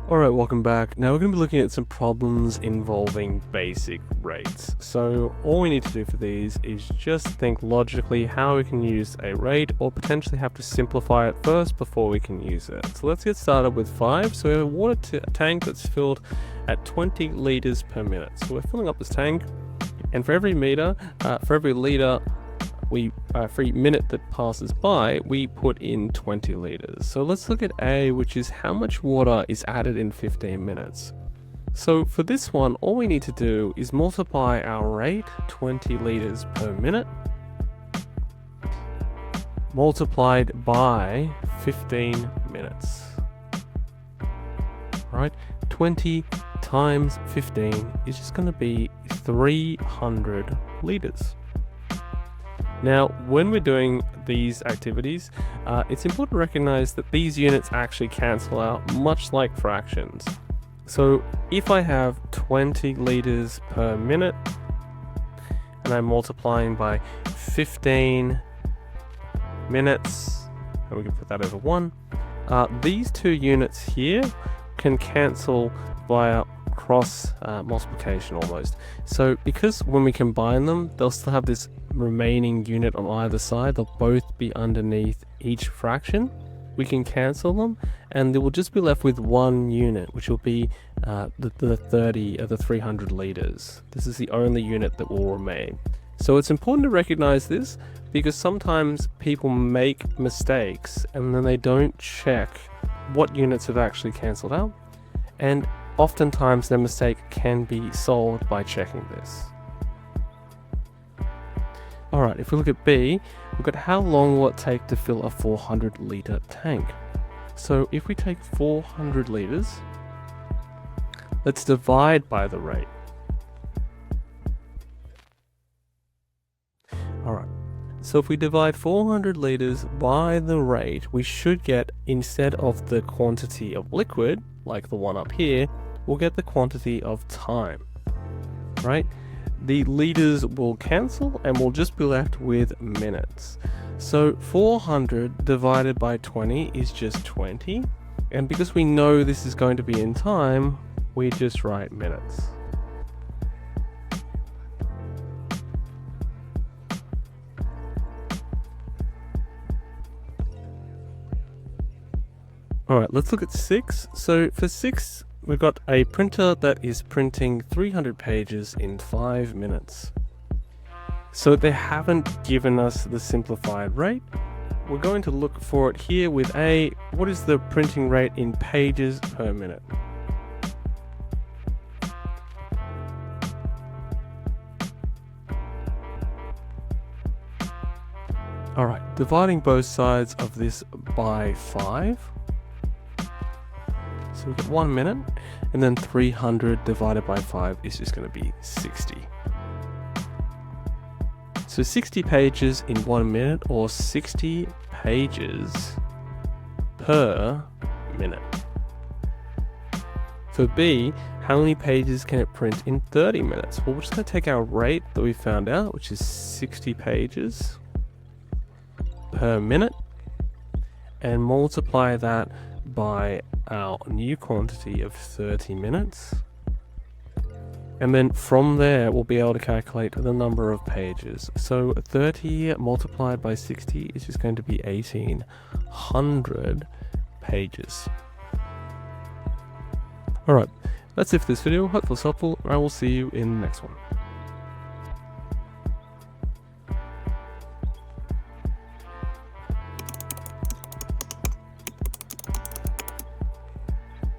Alright, welcome back. Now we're going to be looking at some problems involving basic rates. So all we need to do for these is just think logically how we can use a rate, or potentially have to simplify it first before we can use it. So let's get started with 5. So we have a water tank that's filled at 20 liters per minute. So we're filling up this tank, and for every liter, for every minute that passes by, we put in 20 liters. So let's look at A, which is how much water is added in 15 minutes. So for this one, all we need to do is multiply our rate, 20 liters per minute, multiplied by 15 minutes. Right? 20 times 15 is just going to be 300 liters. Now, when we're doing these activities, it's important to recognize that these units actually cancel out, much like fractions. So if I have 20 liters per minute and I'm multiplying by 15 minutes, and we can put that over 1, these two units here can cancel via cross multiplication almost. So because when we combine them, they'll still have this remaining unit on either side. They'll both be underneath each fraction. We can cancel them, and they will just be left with one unit, which will be the 30 of the 300 liters. This is the only unit that will remain. So it's important to recognize this, because sometimes people make mistakes and then they don't check what units have actually cancelled out, and oftentimes their mistake can be solved by checking this. Alright, if we look at B, we've got how long will it take to fill a 400 litre tank. So if we take 400 litres, let's divide by the rate. Alright, so if we divide 400 litres by the rate, we should get, instead of the quantity of liquid, like the one up here, we'll get the quantity of time, right? The liters will cancel and we'll just be left with minutes. So 400 divided by 20 is just 20. And because we know this is going to be in time, we just write minutes. Alright, let's look at 6. So for 6, we've got a printer that is printing 300 pages in 5 minutes. So they haven't given us the simplified rate. We're going to look for it here with A. What is the printing rate in pages per minute? Alright, dividing both sides of this by 5. So we get 1 minute, and then 300 divided by 5 is just going to be 60. So 60 pages in 1 minute, or 60 pages per minute. For B, how many pages can it print in 30 minutes? Well, we're just going to take our rate that we found out, which is 60 pages per minute, and multiply that by our new quantity of 30 minutes, and then from there we'll be able to calculate the number of pages. So 30 multiplied by 60 is just going to be 1800 pages. Alright, that's it for this video. Hope it was helpful. I will see you in the next one.